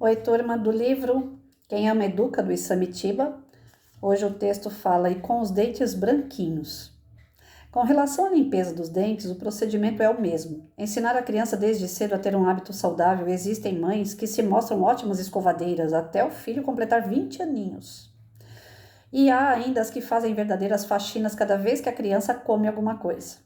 Oi, turma do livro Quem Ama Educa, do Isamitiba. Hoje o texto fala e com os dentes branquinhos. Com relação à limpeza dos dentes, o procedimento é o mesmo. Ensinar a criança desde cedo a ter um hábito saudável. Existem mães que se mostram ótimas escovadeiras até o filho completar 20 aninhos. E há ainda as que fazem verdadeiras faxinas cada vez que a criança come alguma coisa.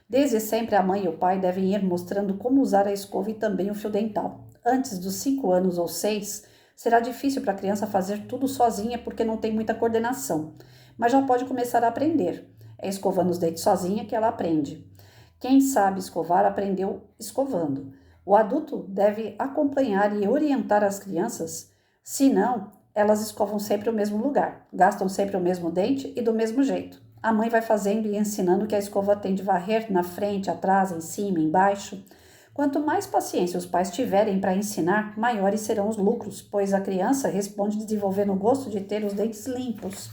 Desde sempre, a mãe e o pai devem ir mostrando como usar a escova e também o fio dental. Antes dos 5 anos ou 6, será difícil para a criança fazer tudo sozinha porque não tem muita coordenação, mas já pode começar a aprender. É escovando os dentes sozinha que ela aprende. Quem sabe escovar aprendeu escovando. O adulto deve acompanhar e orientar as crianças, senão elas escovam sempre o mesmo lugar, gastam sempre o mesmo dente e do mesmo jeito. A mãe vai fazendo e ensinando que a escova tem de varrer na frente, atrás, em cima, embaixo. Quanto mais paciência os pais tiverem para ensinar, maiores serão os lucros, pois a criança responde desenvolvendo o gosto de ter os dentes limpos.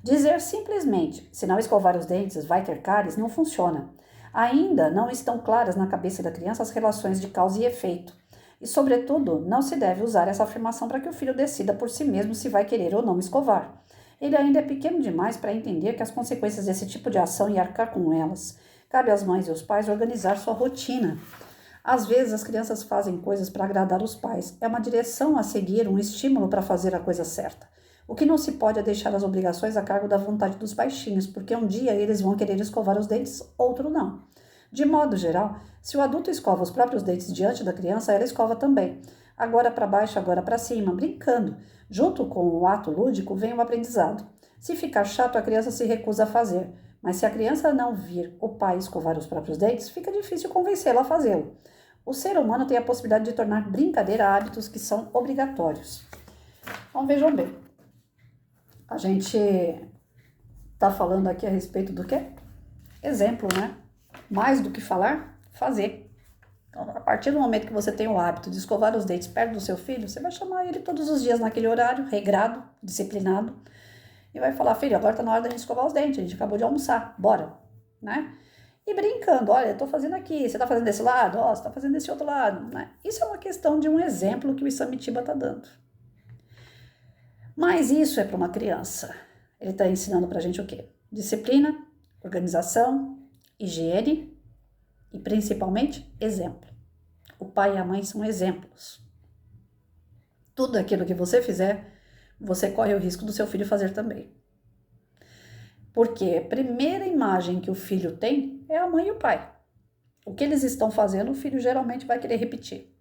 Dizer simplesmente, se não escovar os dentes, vai ter cáries, não funciona. Ainda não estão claras na cabeça da criança as relações de causa e efeito. E, sobretudo, não se deve usar essa afirmação para que o filho decida por si mesmo se vai querer ou não escovar. Ele ainda é pequeno demais para entender que as consequências desse tipo de ação e arcar com elas. Cabe às mães e aos pais organizar sua rotina. Às vezes as crianças fazem coisas para agradar os pais. É uma direção a seguir, um estímulo para fazer a coisa certa. O que não se pode é deixar as obrigações a cargo da vontade dos baixinhos, porque um dia eles vão querer escovar os dentes, outro não. De modo geral, se o adulto escova os próprios dentes diante da criança, ela escova também. Agora para baixo, agora para cima, brincando. Junto com o ato lúdico vem o aprendizado. Se ficar chato, a criança se recusa a fazer. Mas se a criança não vir o pai escovar os próprios dentes, fica difícil convencê-la a fazê-lo. O ser humano tem a possibilidade de tornar brincadeira hábitos que são obrigatórios. Então vejam bem, a gente está falando aqui a respeito do quê? Exemplo, né? Mais do que falar, fazer. Então, a partir do momento que você tem o hábito de escovar os dentes perto do seu filho, você vai chamar ele todos os dias naquele horário, regrado, disciplinado, e vai falar, filho, agora está na hora da gente escovar os dentes, a gente acabou de almoçar, bora, né? E brincando, olha, eu tô fazendo aqui, você tá fazendo desse lado? Ó, você tá fazendo desse outro lado, né? Isso é uma questão de um exemplo que o Isamitiba tá dando. Mas isso é para uma criança. Ele tá ensinando pra gente o quê? Disciplina, organização, higiene e principalmente exemplo. O pai e a mãe são exemplos. Tudo aquilo que você fizer, você corre o risco do seu filho fazer também. Porque a primeira imagem que o filho tem é a mãe e o pai. O que eles estão fazendo, o filho geralmente vai querer repetir.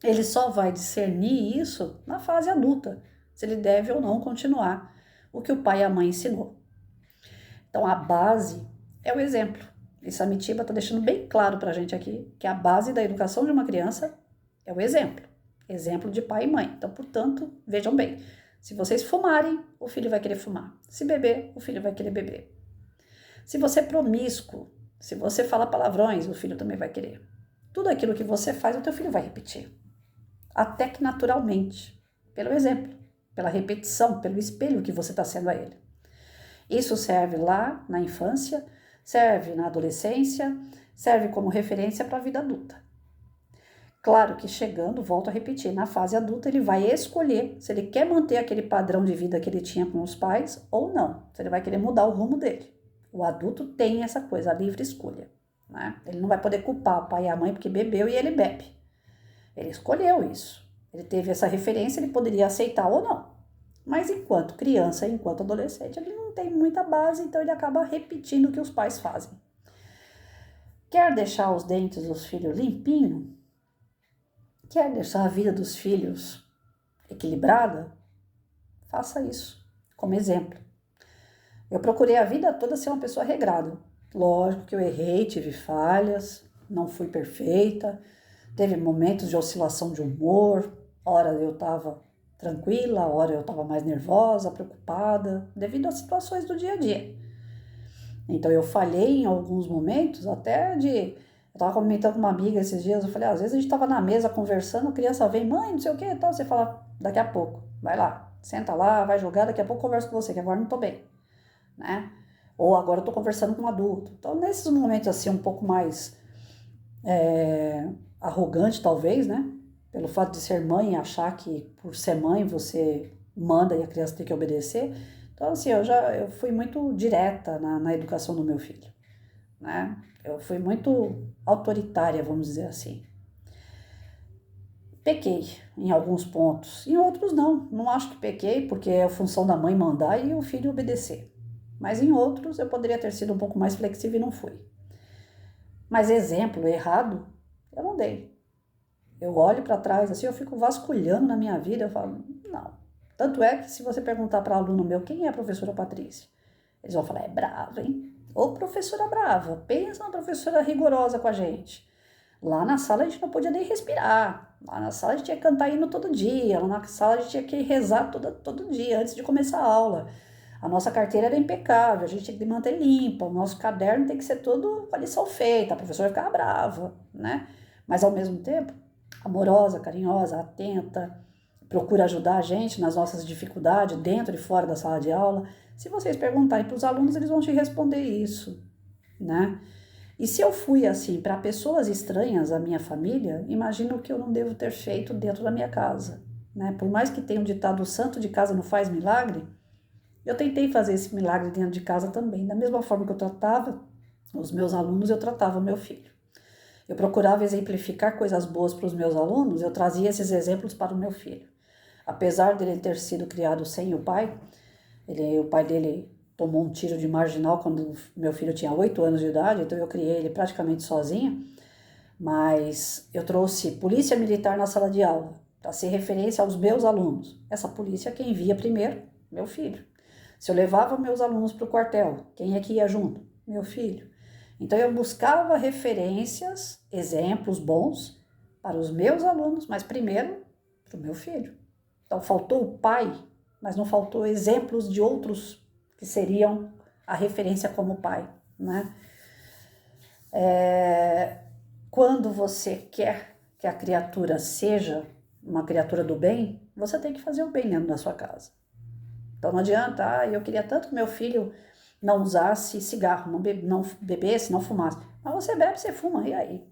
Ele só vai discernir isso na fase adulta, se ele deve ou não continuar o que o pai e a mãe ensinou. Então, a base é o exemplo. E Samitiba está deixando bem claro para a gente aqui que a base da educação de uma criança é o exemplo. Exemplo de pai e mãe. Então, portanto, vejam bem, se vocês fumarem, o filho vai querer fumar. Se beber, o filho vai querer beber. Se você é promíscuo, se você fala palavrões, o filho também vai querer. Tudo aquilo que você faz, o teu filho vai repetir. Até que naturalmente, pelo exemplo, pela repetição, pelo espelho que você está sendo a ele. Isso serve lá na infância, serve na adolescência, serve como referência para a vida adulta. Claro que chegando, volto a repetir, na fase adulta ele vai escolher se ele quer manter aquele padrão de vida que ele tinha com os pais ou não, se ele vai querer mudar o rumo dele. O adulto tem essa coisa, a livre escolha, né? Ele não vai poder culpar o pai e a mãe porque bebeu e ele bebe. Ele escolheu isso. Ele teve essa referência, ele poderia aceitar ou não. Mas enquanto criança, enquanto adolescente, ele não tem muita base, então ele acaba repetindo o que os pais fazem. Quer deixar os dentes dos filhos limpinhos? Quer deixar a vida dos filhos equilibrada? Faça isso como exemplo. Eu procurei a vida toda ser uma pessoa regrada. Lógico que eu errei, tive falhas, não fui perfeita, teve momentos de oscilação de humor, hora eu estava tranquila, hora eu estava mais nervosa, preocupada, devido às situações do dia a dia. Então eu falhei em alguns momentos, até de... Eu estava comentando com uma amiga esses dias, eu falei, às vezes a gente estava na mesa conversando, a criança vem, mãe, não sei o que, então você fala, daqui a pouco, vai lá, senta lá, vai jogar, daqui a pouco eu converso com você, que agora não estou bem. Né? Ou agora eu tô conversando com um adulto. Então, nesses momentos assim, um pouco mais arrogante, talvez, né? pelo fato de ser mãe, achar que por ser mãe você manda e a criança tem que obedecer. Então, assim, eu fui muito direta na educação do meu filho, né? Eu fui muito autoritária, vamos dizer assim. Pequei em alguns pontos, em outros não. Não acho que pequei, porque é a função da mãe mandar e o filho obedecer. Mas em outros eu poderia ter sido um pouco mais flexível e não fui. Mas exemplo errado, eu não dei. Eu olho para trás, assim, eu fico vasculhando na minha vida, eu falo, não. Tanto é que se você perguntar para aluno meu, quem é a professora Patrícia? Eles vão falar, é brava, hein? Ô professora brava, pensa na professora rigorosa com a gente. Lá na sala a gente não podia nem respirar. Lá na sala a gente tinha que cantar hino todo dia. Lá na sala a gente tinha que rezar todo dia, antes de começar a aula. A nossa carteira era impecável, a gente tinha que manter limpa, o nosso caderno tem que ser todo com a lição feita, a professora ficava brava, né? Mas ao mesmo tempo, amorosa, carinhosa, atenta, procura ajudar a gente nas nossas dificuldades, dentro e fora da sala de aula. Se vocês perguntarem para os alunos, eles vão te responder isso, né? E se eu fui assim para pessoas estranhas à minha família, imagino que eu não devo ter feito dentro da minha casa, né? Por mais que tenha um ditado, o santo de casa não faz milagre, eu tentei fazer esse milagre dentro de casa também. Da mesma forma que eu tratava os meus alunos, eu tratava o meu filho. Eu procurava exemplificar coisas boas para os meus alunos, eu trazia esses exemplos para o meu filho. Apesar dele ter sido criado sem o pai dele tomou um tiro de marginal quando meu filho tinha 8 anos de idade, então eu criei ele praticamente sozinha, mas eu trouxe polícia militar na sala de aula, para ser referência aos meus alunos. Essa polícia quem via primeiro? Meu filho. Se eu levava meus alunos para o quartel, quem é que ia junto? Meu filho. Então eu buscava referências, exemplos bons para os meus alunos, mas primeiro para o meu filho. Então faltou o pai, mas não faltou exemplos de outros que seriam a referência como pai, né? Quando você quer que a criatura seja uma criatura do bem, você tem que fazer o bem dentro da sua casa. Então não adianta, eu queria tanto que meu filho não usasse cigarro, não bebesse, não fumasse. Mas você bebe, você fuma, e aí?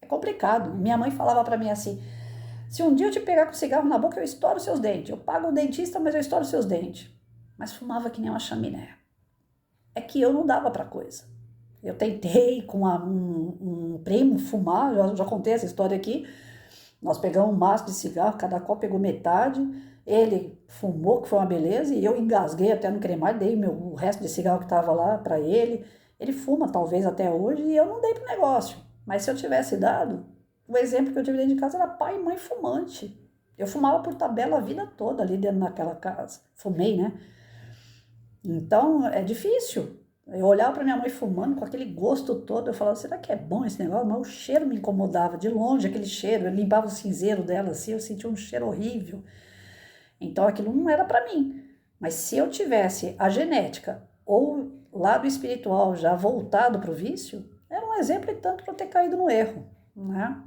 É complicado. Minha mãe falava para mim assim, se um dia eu te pegar com cigarro na boca, eu estouro seus dentes. Eu pago o dentista, mas eu estouro seus dentes. Mas fumava que nem uma chaminé. É que eu não dava para coisa. Eu tentei com um primo fumar, já contei essa história aqui. Nós pegamos um maço de cigarro, cada qual pegou metade. Ele fumou, que foi uma beleza, e eu engasguei até no cremar, dei o resto de cigarro que estava lá para ele. Ele fuma, talvez, até hoje, e eu não dei pro negócio. Mas se eu tivesse dado, o exemplo que eu tive dentro de casa era pai e mãe fumante. Eu fumava por tabela a vida toda ali dentro daquela casa. Fumei, né? Então, é difícil. Eu olhava para minha mãe fumando com aquele gosto todo, eu falava, será que é bom esse negócio? Mas o cheiro me incomodava, de longe aquele cheiro, eu limpava o cinzeiro dela assim, eu sentia um cheiro horrível. Então aquilo não era para mim. Mas se eu tivesse a genética ou o lado espiritual já voltado para o vício, era um exemplo e tanto para eu ter caído no erro, né?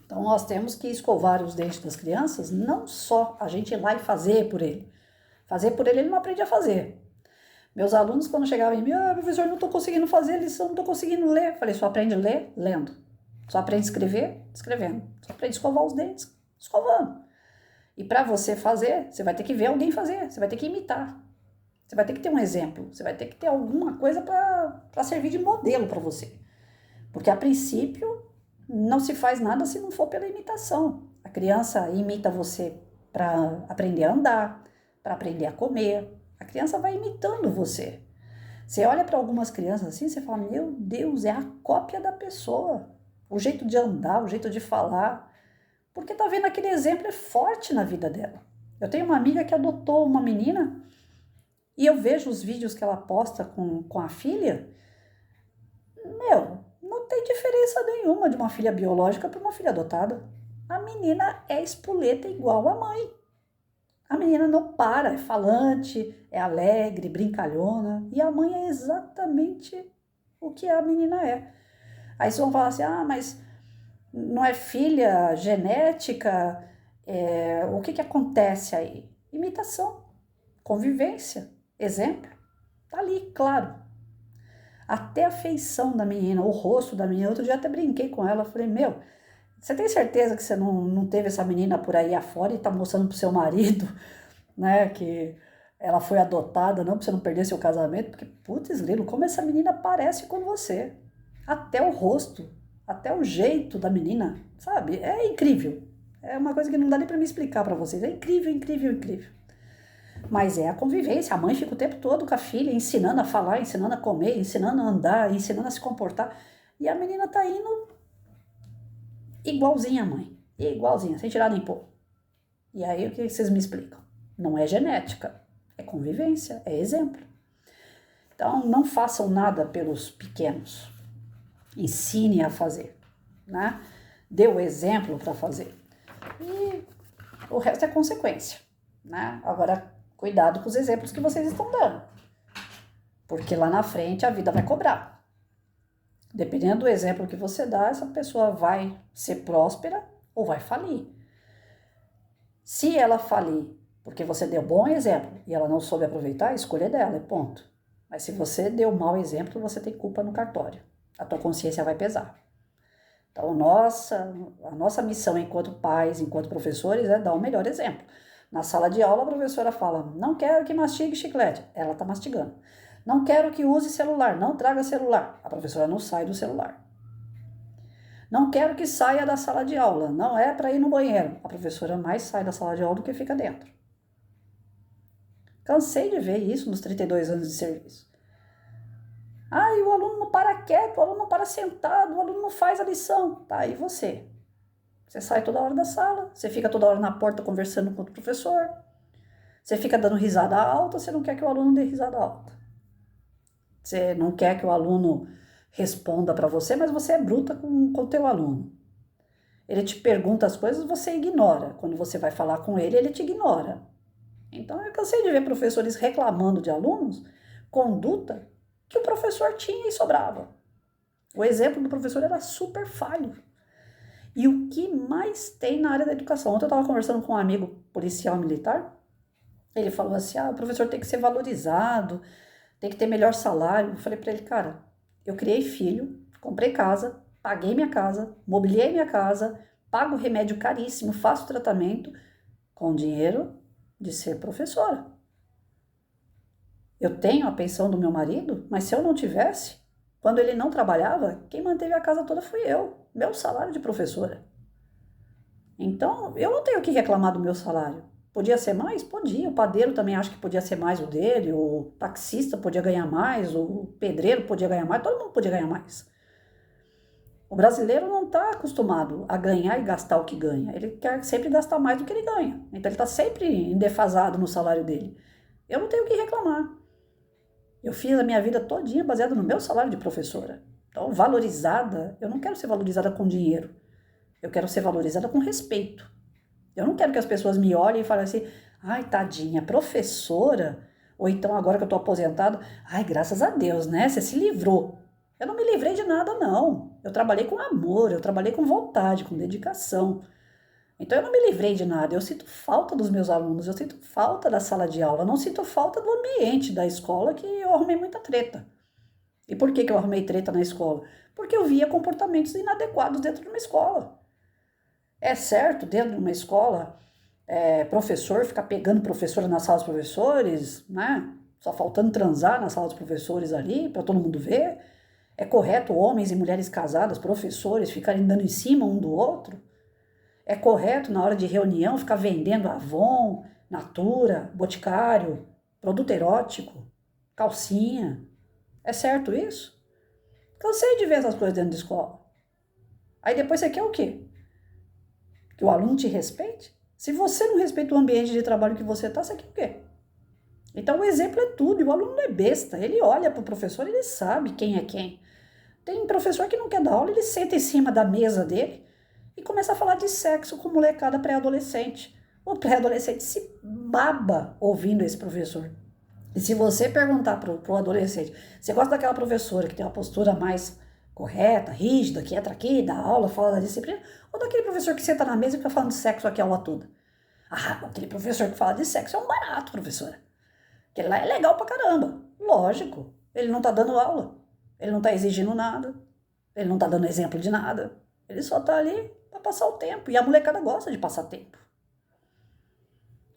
Então nós temos que escovar os dentes das crianças, não só a gente ir lá e fazer por ele. Fazer por ele não aprende a fazer. Meus alunos, quando chegavam em mim, professor, não estou conseguindo fazer a lição, não estou conseguindo ler. Eu falei, só aprende a ler? Lendo. Só aprende a escrever? Escrevendo. Só aprende a escovar os dentes? Escovando. E para você fazer, você vai ter que ver alguém fazer, você vai ter que imitar. Você vai ter que ter um exemplo, você vai ter que ter alguma coisa para servir de modelo para você. Porque a princípio não se faz nada se não for pela imitação. A criança imita você para aprender a andar, para aprender a comer. A criança vai imitando você. Você olha para algumas crianças assim, você fala, meu Deus, é a cópia da pessoa. O jeito de andar, o jeito de falar. Porque tá vendo aquele exemplo é forte na vida dela. Eu tenho uma amiga que adotou uma menina e eu vejo os vídeos que ela posta com a filha. Meu, não tem diferença nenhuma de uma filha biológica para uma filha adotada. A menina é espoleta igual a mãe. A menina não para, é falante, é alegre, brincalhona. E a mãe é exatamente o que a menina é. Aí vocês vão falar assim, mas não é filha genética? O que acontece aí? Imitação, convivência, exemplo. Tá ali, claro. Até a feição da menina, o rosto da menina. Outro dia até brinquei com ela, falei, Você tem certeza que você não teve essa menina por aí afora e tá mostrando pro seu marido, né, que ela foi adotada, não, pra você não perder seu casamento? Porque, putz, grilo, como essa menina parece com você. Até o rosto, até o jeito da menina, sabe? É incrível. É uma coisa que não dá nem pra me explicar pra vocês. É incrível, incrível, incrível. Mas é a convivência. A mãe fica o tempo todo com a filha, ensinando a falar, ensinando a comer, ensinando a andar, ensinando a se comportar. E a menina tá indo igualzinha a mãe. Igualzinha, sem tirar nem pôr. E aí o que vocês me explicam? Não é genética, é convivência, é exemplo. Então não façam nada pelos pequenos. Ensine a fazer, né? Dê o exemplo para fazer. E o resto é consequência, né? Agora, cuidado com os exemplos que vocês estão dando. Porque lá na frente a vida vai cobrar. Dependendo do exemplo que você dá, essa pessoa vai ser próspera ou vai falir. Se ela falir porque você deu bom exemplo e ela não soube aproveitar, a escolha é dela, é ponto. Mas se você deu mau exemplo, você tem culpa no cartório. A tua consciência vai pesar. Então, a nossa missão enquanto pais, enquanto professores, é dar o melhor exemplo. Na sala de aula, a professora fala, não quero que mastigue chiclete. Ela está mastigando. Não quero que use celular, não traga celular. A professora não sai do celular. Não quero que saia da sala de aula, não é para ir no banheiro. A professora mais sai da sala de aula do que fica dentro. Cansei de ver isso nos 32 anos de serviço. E o aluno não para quieto, o aluno não para sentado, o aluno não faz a lição. Tá, e você? Você sai toda hora da sala, você fica toda hora na porta conversando com o professor, você fica dando risada alta, você não quer que o aluno dê risada alta. Você não quer que o aluno responda para você, mas você é bruta com o teu aluno. Ele te pergunta as coisas, você ignora. Quando você vai falar com ele, ele te ignora. Então, eu cansei de ver professores reclamando de alunos, conduta que o professor tinha e sobrava. O exemplo do professor era super falho. E o que mais tem na área da educação? Ontem eu estava conversando com um amigo policial militar, ele falou assim, o professor tem que ser valorizado, tem que ter melhor salário. Eu falei para ele, cara, eu criei filho, comprei casa, paguei minha casa, mobiliei minha casa, pago remédio caríssimo, faço tratamento com dinheiro de ser professora. Eu tenho a pensão do meu marido, mas se eu não tivesse, quando ele não trabalhava, quem manteve a casa toda fui eu, meu salário de professora. Então, eu não tenho o que reclamar do meu salário. Podia ser mais? Podia. O padeiro também acho que podia ser mais o dele, o taxista podia ganhar mais, o pedreiro podia ganhar mais, todo mundo podia ganhar mais. O brasileiro não está acostumado a ganhar e gastar o que ganha. Ele quer sempre gastar mais do que ele ganha. Então, ele está sempre em defasado no salário dele. Eu não tenho o que reclamar. Eu fiz a minha vida todinha baseada no meu salário de professora. Então, valorizada, eu não quero ser valorizada com dinheiro. Eu quero ser valorizada com respeito. Eu não quero que as pessoas me olhem e falem assim, ai, tadinha, professora, ou então agora que eu tô aposentado, ai, graças a Deus, né, você se livrou. Eu não me livrei de nada, não. Eu trabalhei com amor, eu trabalhei com vontade, com dedicação. Então eu não me livrei de nada, eu sinto falta dos meus alunos, eu sinto falta da sala de aula, não sinto falta do ambiente da escola, que eu arrumei muita treta. E por que eu arrumei treta na escola? Porque eu via comportamentos inadequados dentro de uma escola. É certo, dentro de uma escola, professor ficar pegando professora na sala dos professores, né? Só faltando transar na sala dos professores ali, para todo mundo ver. É correto homens e mulheres casadas, professores, ficarem dando em cima um do outro? É correto, na hora de reunião, ficar vendendo Avon, Natura, Boticário, produto erótico, calcinha? É certo isso? Cansei de ver essas coisas dentro da escola. Aí depois você quer o quê? Que o aluno te respeite? Se você não respeita o ambiente de trabalho que você está, você quer o quê? Então o exemplo é tudo, e o aluno não é besta. Ele olha para o professor, ele sabe quem é quem. Tem professor que não quer dar aula, ele senta em cima da mesa dele e começa a falar de sexo com molecada pré-adolescente. O pré-adolescente se baba ouvindo esse professor. E se você perguntar pro adolescente, você gosta daquela professora que tem uma postura mais correta, rígida, que entra aqui, dá aula, fala da disciplina, ou daquele professor que senta na mesa e fica falando de sexo aqui a aula toda? Aquele professor que fala de sexo é um barato, professora. Aquele lá é legal pra caramba. Lógico, ele não tá dando aula, ele não tá exigindo nada, ele não tá dando exemplo de nada, ele só tá ali pra passar o tempo. E a molecada gosta de passar tempo.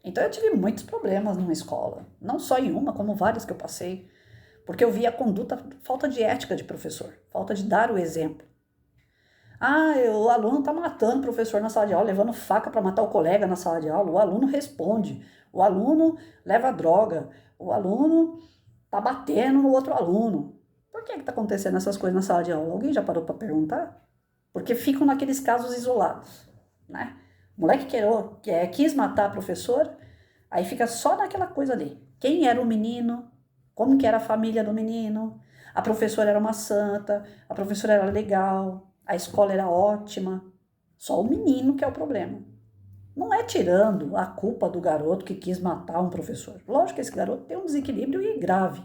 Então eu tive muitos problemas numa escola. Não só em uma, como várias que eu passei. Porque eu via a conduta, falta de ética de professor. Falta de dar o exemplo. O aluno tá matando o professor na sala de aula, levando faca para matar o colega na sala de aula. O aluno responde. O aluno leva droga. O aluno tá batendo no outro aluno. Por que tá acontecendo essas coisas na sala de aula? Alguém já parou para perguntar? Porque ficam naqueles casos isolados, né? O moleque quis matar a professora, aí fica só naquela coisa ali. Quem era o menino? Como que era a família do menino? A professora era uma santa, a professora era legal, a escola era ótima. Só o menino que é o problema. Não é tirando a culpa do garoto que quis matar um professor. Lógico que esse garoto tem um desequilíbrio e grave.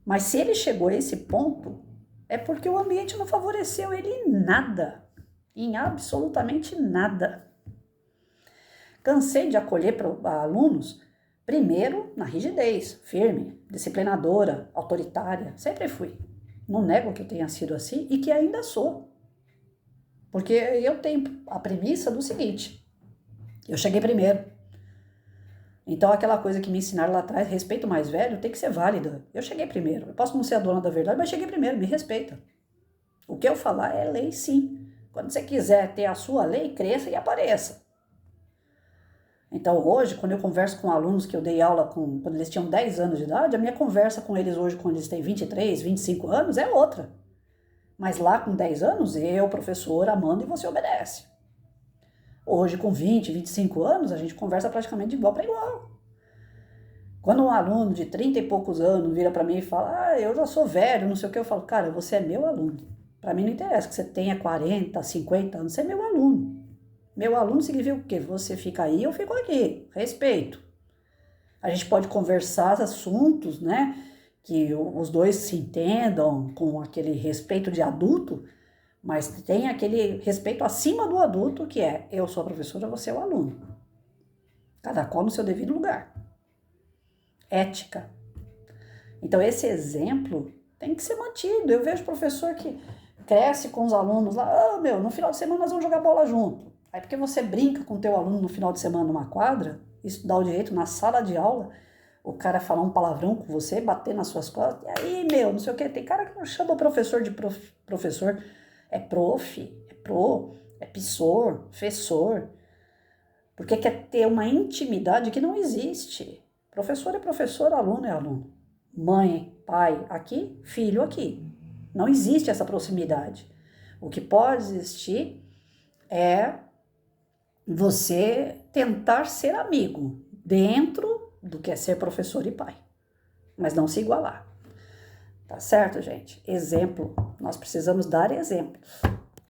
Mas se ele chegou a esse ponto, é porque o ambiente não favoreceu ele em nada. Em absolutamente nada. Cansei de acolher alunos, primeiro na rigidez, firme, disciplinadora, autoritária. Sempre fui. Não nego que eu tenha sido assim e que ainda sou. Porque eu tenho a premissa do seguinte: eu cheguei primeiro. Então aquela coisa que me ensinaram lá atrás, respeito mais velho, tem que ser válida. Eu cheguei primeiro. Eu posso não ser a dona da verdade, mas cheguei primeiro, me respeita. O que eu falar é lei, sim. Quando você quiser ter a sua lei, cresça e apareça. Então hoje, quando eu converso com alunos que eu dei aula quando eles tinham 10 anos de idade, a minha conversa com eles hoje, quando eles têm 23, 25 anos, é outra. Mas lá com 10 anos, eu, professora, mando e você obedece. Hoje, com 20, 25 anos, a gente conversa praticamente de igual para igual. Quando um aluno de 30 e poucos anos vira para mim e fala, eu já sou velho, não sei o que, eu falo, cara, você é meu aluno. Para mim não interessa que você tenha 40, 50 anos, você é meu aluno. Meu aluno significa o quê? Você fica aí, eu fico aqui. Respeito. A gente pode conversar assuntos, né? Que os dois se entendam com aquele respeito de adulto, mas tem aquele respeito acima do adulto, que é, eu sou a professora, você é o aluno. Cada qual no seu devido lugar. Ética. Então esse exemplo tem que ser mantido. Eu vejo professor que cresce com os alunos lá, no final de semana nós vamos jogar bola junto. Aí porque você brinca com o teu aluno no final de semana numa quadra, isso dá o direito na sala de aula, o cara falar um palavrão com você, bater nas suas costas, e aí, não sei o que, tem cara que não chama o professor de professor, é prof, é pro, é pissor, fessor, porque quer ter uma intimidade que não existe. Professor é professor, aluno é aluno. Mãe, pai aqui, filho aqui. Não existe essa proximidade. O que pode existir é você tentar ser amigo dentro do que é ser professor e pai, mas não se igualar. Tá certo, gente? Exemplo. Nós precisamos dar exemplos.